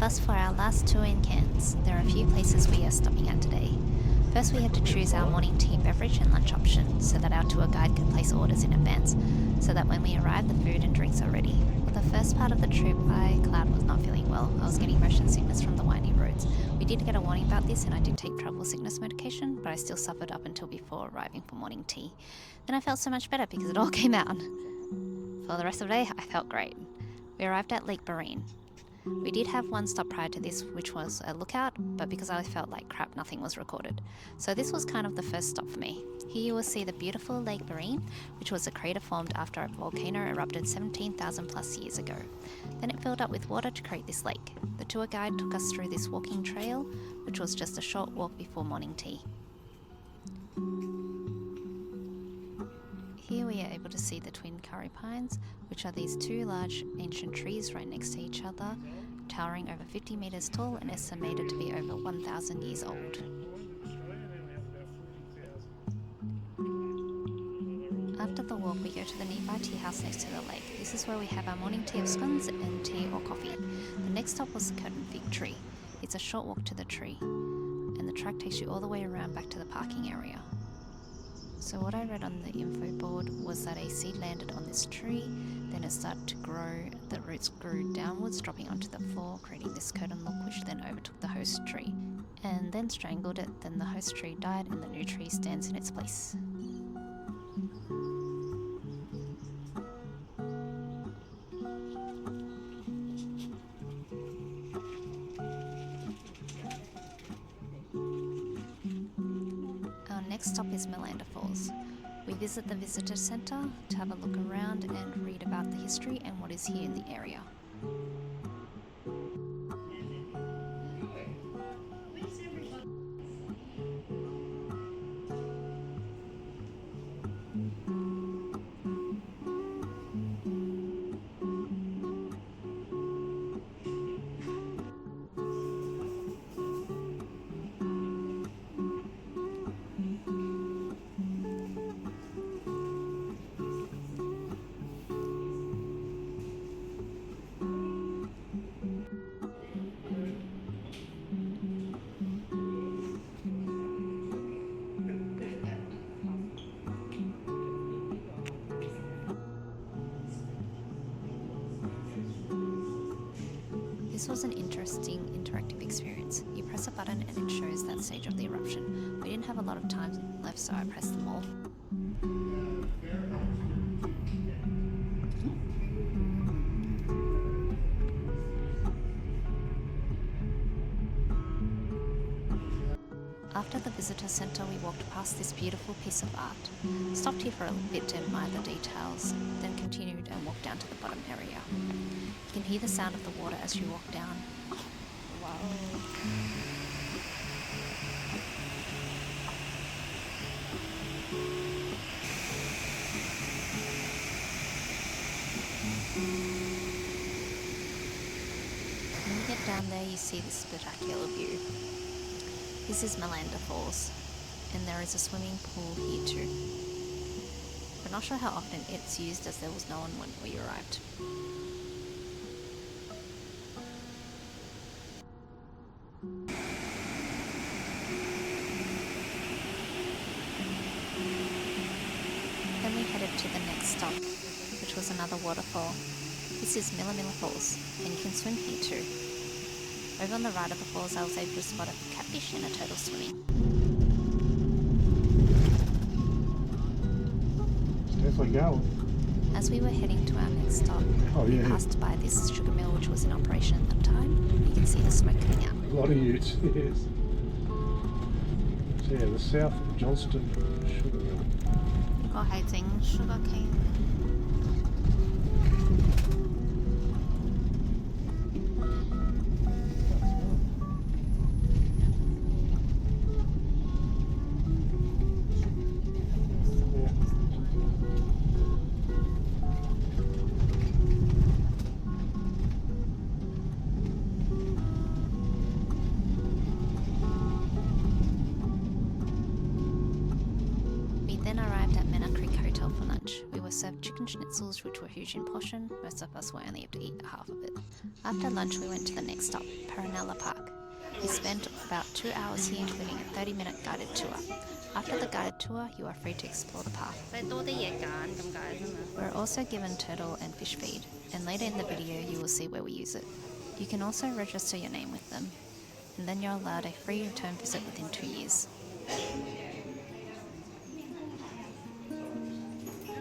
Thus, for our last tour in Cairns, there are a few places we are stopping at today. First, we had to choose our morning tea beverage and lunch option so that our tour guide could place orders in advance, so that when we arrived the food and drinks are ready. For the first part of the trip, Cloud was not feeling well. I was getting motion sickness from the windy roads. We did get a warning about this and I did take travel sickness medication, but I still suffered up until before arriving for morning tea. Then I felt so much better because it all came out. For the rest of the day, I felt great. We arrived at Lake Barine. We did have one stop prior to this, which was a lookout, but because I felt like crap, nothing was recorded. So this was kind of the first stop for me. Here you will see the beautiful Lake Barine, which was a crater formed after a volcano erupted 17,000 plus years ago. Then it filled up with water to create this lake. The tour guide took us through this walking trail, which was just a short walk before morning tea. Here we are able to see the twin curry pines, which are these two large ancient trees right next to each other, towering over 50 metres tall and estimated to be over 1,000 years old. After the walk, we go to the nearby tea house next to the lake. This is where we have our morning tea of scones and tea or coffee. The next stop was the curtain fig tree. It's a short walk to the tree, and the track takes you all the way around back to the parking area. So what I read on the info board was that a seed landed on this tree, then it started to grow, the roots grew downwards, dropping onto the floor, creating this curtain look, which then overtook the host tree, and then strangled it. Then the host tree died and the new tree stands in its place. Next stop is Waterfalls. We visit the visitor centre to have a look around and read about the history and what is here in the area. This was an interesting interactive experience. You press a button and it shows that stage of the eruption. We didn't have a lot of time left, so I pressed them all. After the visitor centre, we walked past this beautiful piece of art, stopped here for a bit to admire the details, then continued and walked down to the bottom area. You can hear the sound of the water as you walk down. Wow. When you get down there, you see this spectacular view. This is Waterfalls, and there is a swimming pool here too. We're not sure how often it's used as there was no one when we arrived. Then we headed to the next stop, which was another waterfall. This is Milla Falls, and you can swim here too. Over on the right of the falls, I was able to spot a catfish and a turtle swimming. It's definitely going. As we were heading to our next stop, we passed by this sugar mill which was in operation at the time. You can see the smoke coming out. A lot of utes, yes. So yeah, the South Johnston sugar mill. 個係整 sugar cane。Then arrived at Mena Creek Hotel. hotel for lunch. We were served chicken schnitzels, which were huge in portion. Most of us were only able to eat half of it. After lunch, we went to the next stop, Patinella Park. We spent about 2 hours here, including a 30-minute guided tour. After the guided tour, you are free to explore the park. We're also given turtle and fish feed, and later in the video you will see where we use it. You can also register your name with them, and then you're allowed a free return visit within 2 years.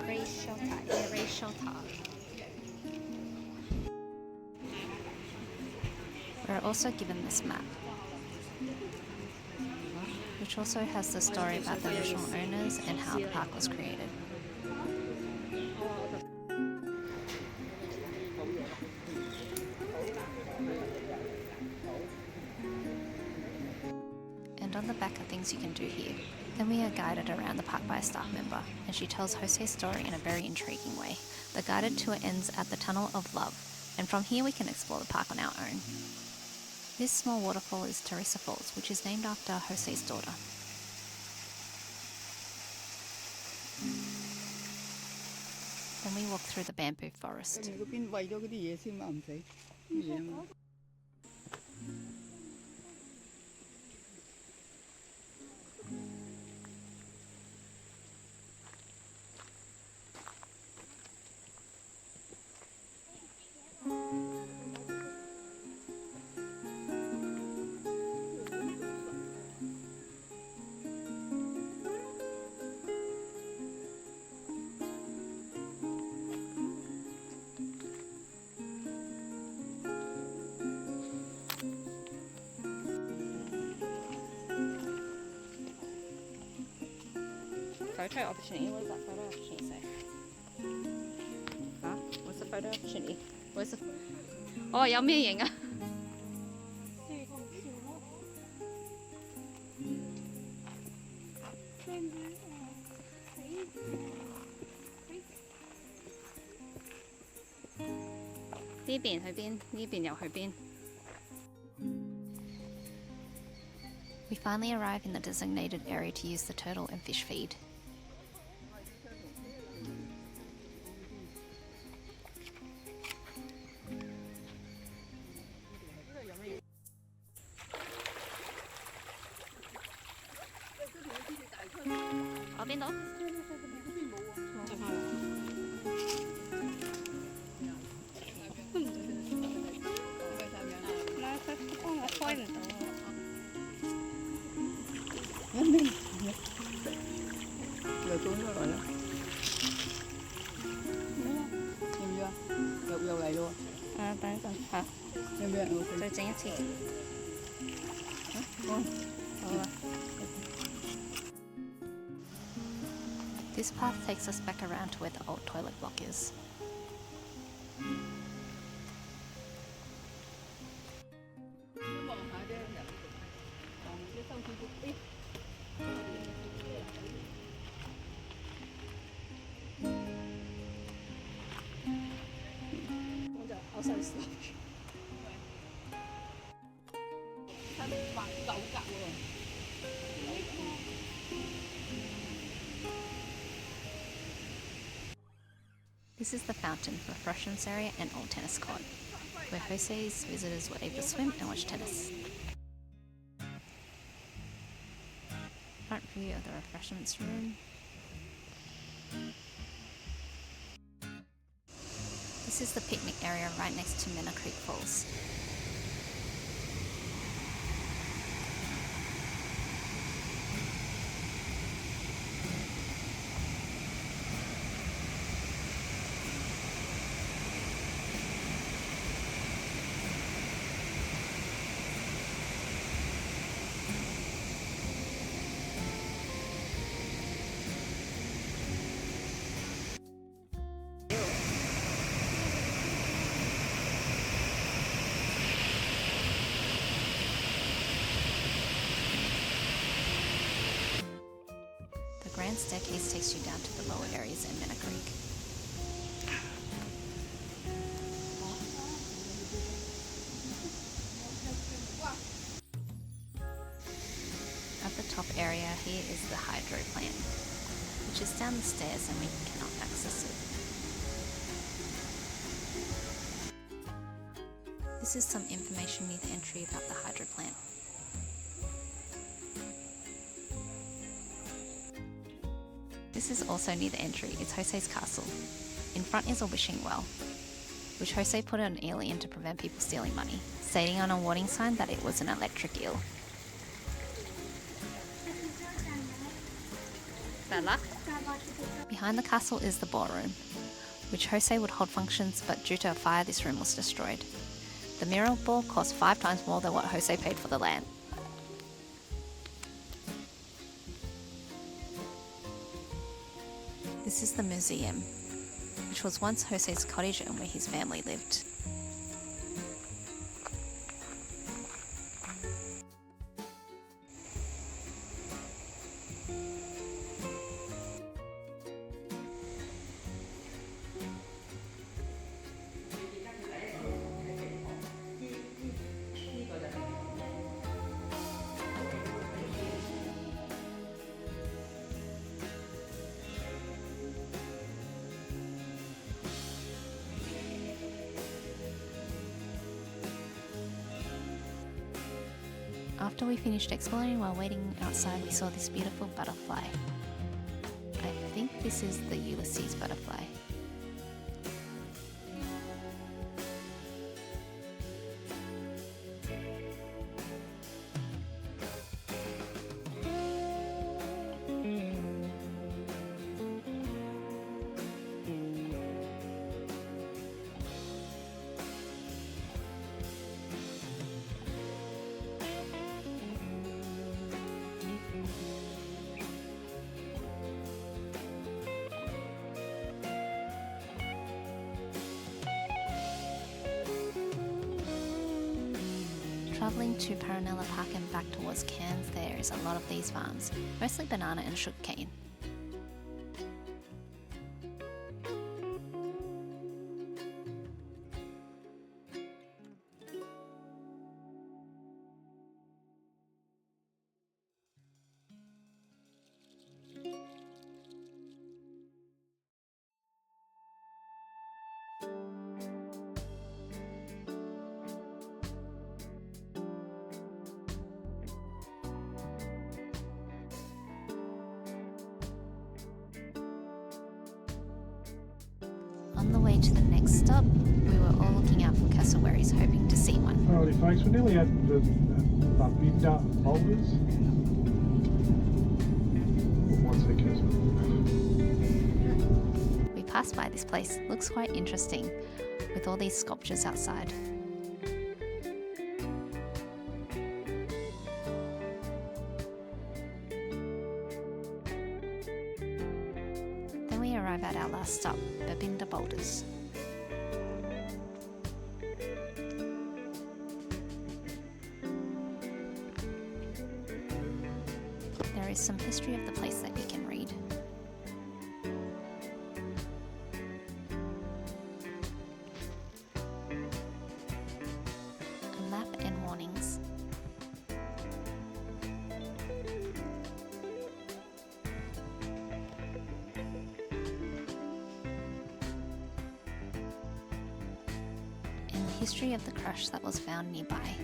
Race shelter. We're also given this map, which also has the story about the original owners and how the park was created. And on the back are things you can do here. Then we are guided around the park by a staff member, and she tells Jose's story in a very intriguing way. The guided tour ends at the Tunnel of Love, and from here we can explore the park on our own. This small waterfall is Teresa Falls, which is named after Jose's daughter. Then we walk through the bamboo forest. Photo opportunity. What does that photo opportunity say? Huh? What's the photo opportunity? Where's the... Oh, 有咩影啊?呢邊去邊？呢邊又去邊? We finally arrive in the designated area to use the turtle and fish feed. This path takes us back around to where the old toilet block is. This is the fountain, refreshments area and old tennis court, where Jose's visitors were able to swim and watch tennis. Front view of the refreshments room. This is the picnic area right next to Mena Creek Falls. The grand staircase takes you down to the lower areas in Mena Creek. At the top area here is the hydro plant, which is down the stairs, and we can access it. This is some information near the entry about the hydro plant. This is also near the entry. It's Jose's castle. In front is a wishing well, which Jose put an eel in to prevent people stealing money, stating on a warning sign that it was an electric eel. Bad luck? Behind the castle is the ballroom, which Jose would hold functions, but due to a fire this room was destroyed. The mirror ball cost 5 times more than what Jose paid for the land. This is the museum, which was once Jose's cottage and where his family lived. After we finished exploring, while waiting outside, we saw this beautiful butterfly. I think this is the Ulysses butterfly. Travelling to Paranella Park and back towards Cairns, there is a lot of these farms, mostly banana and sugarcane. On the way to the next stop, we were all looking out for cassowaries, hoping to see one. Alrighty folks, we're nearly at the Babinda boulders. One second. We passed by this place. Looks quite interesting, with all these sculptures outside. Then we arrive at our last stop, Babinda Boulders. There is some history of the place that you can read. A map and warnings. And the history of the crush that was found nearby.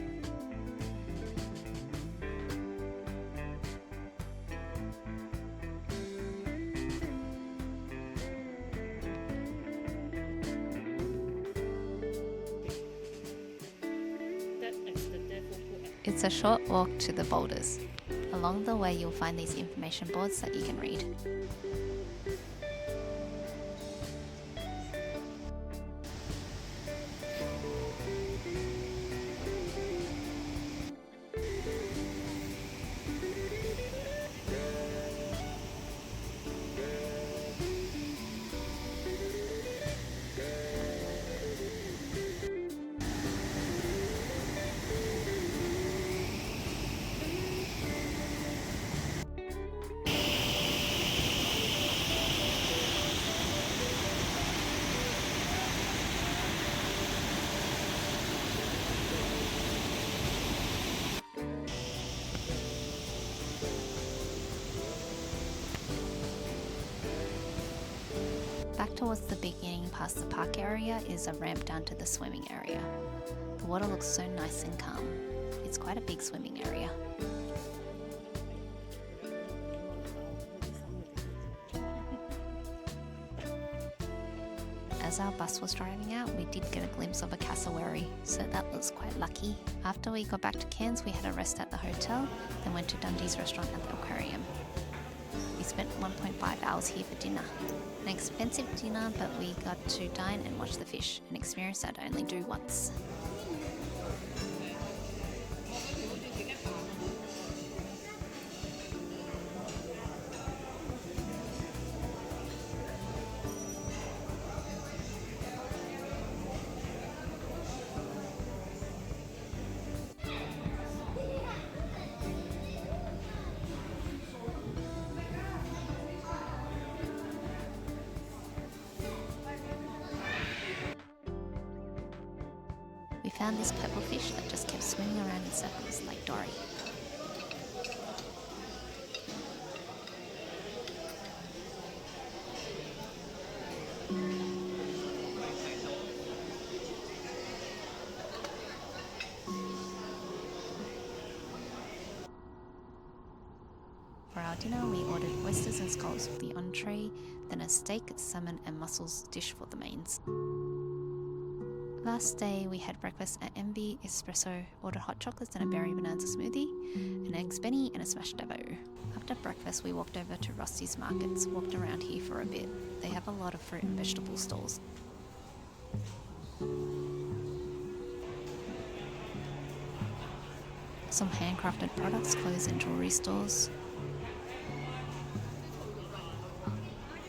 It's a short walk to the boulders. Along the way you'll find these information boards that you can read. Back towards the beginning past the park area is a ramp down to the swimming area. The water looks so nice and calm. It's quite a big swimming area. As our bus was driving out, we did get a glimpse of a cassowary, so that was quite lucky. After we got back to Cairns, we had a rest at the hotel, then went to Dundee's restaurant at the aquarium. We spent 1.5 hours here for dinner. An expensive dinner, but we got to dine and watch the fish, an experience I'd only do once. We found this purple fish that just kept swimming around in circles like Dory. For our dinner, we ordered oysters and scallops for the entree, then a steak, salmon and mussels dish for the mains. Last day, we had breakfast at MB Espresso, ordered hot chocolates and a berry bonanza smoothie, an eggs benny and a smashed davo. After breakfast, we walked over to Rusty's Markets, walked around here for a bit. They have a lot of fruit and vegetable stalls. Some handcrafted products, clothes and jewellery stores.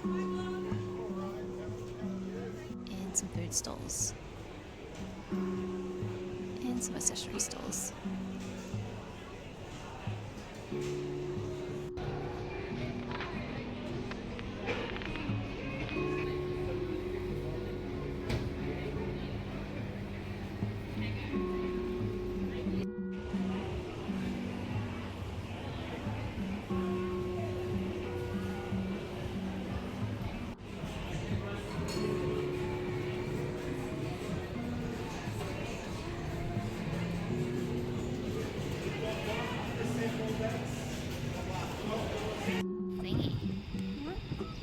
And some food stalls. And some accessory stores.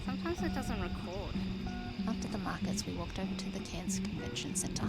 Sometimes it doesn't record. After the markets, we walked over to the Cairns Convention Centre.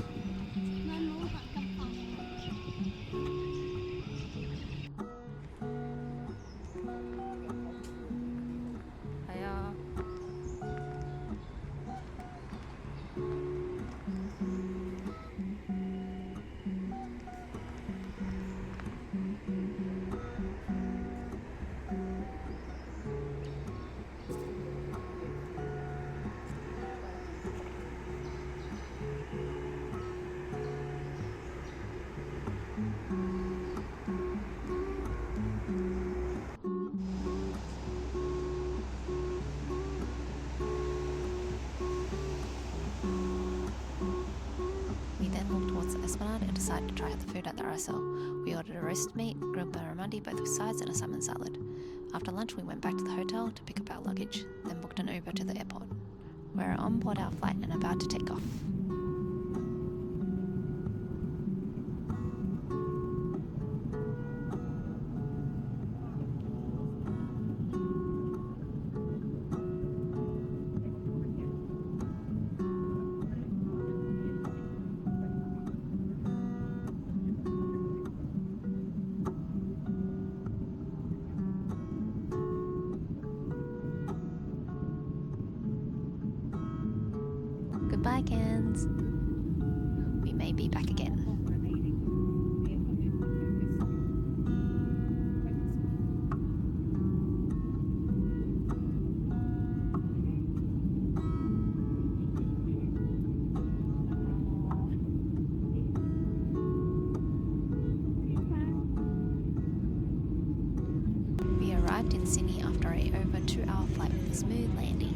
And decided to try out the food at the RSL. We ordered a roast meat, grilled barramundi both with sides and a salmon salad. After lunch we went back to the hotel to pick up our luggage, then booked an Uber to the airport. We're on board our flight and about to take off. Goodbye, Cairns. We may be back again. We arrived in Sydney after a over 2-hour flight with a smooth landing.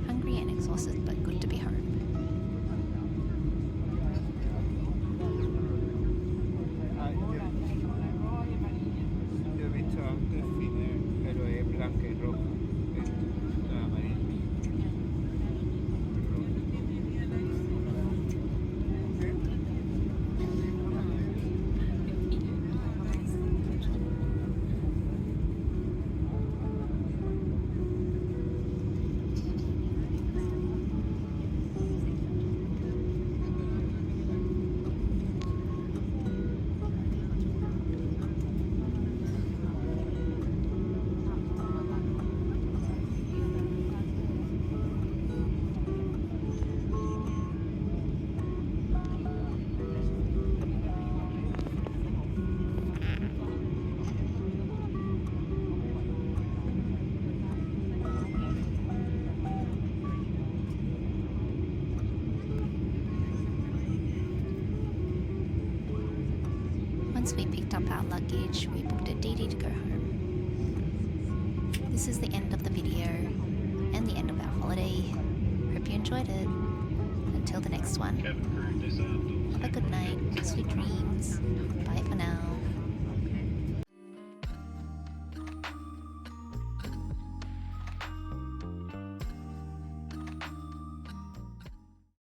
Hungry and exhausted, but good to be home. Yo he visto delfines, pero es blanca y roja. Esto es amarilla. packed up our luggage, we booked a DD to go home. This is the end of the video and the end of our holiday. Hope you enjoyed it. Until the next one, have a good night, sweet dreams, bye for now.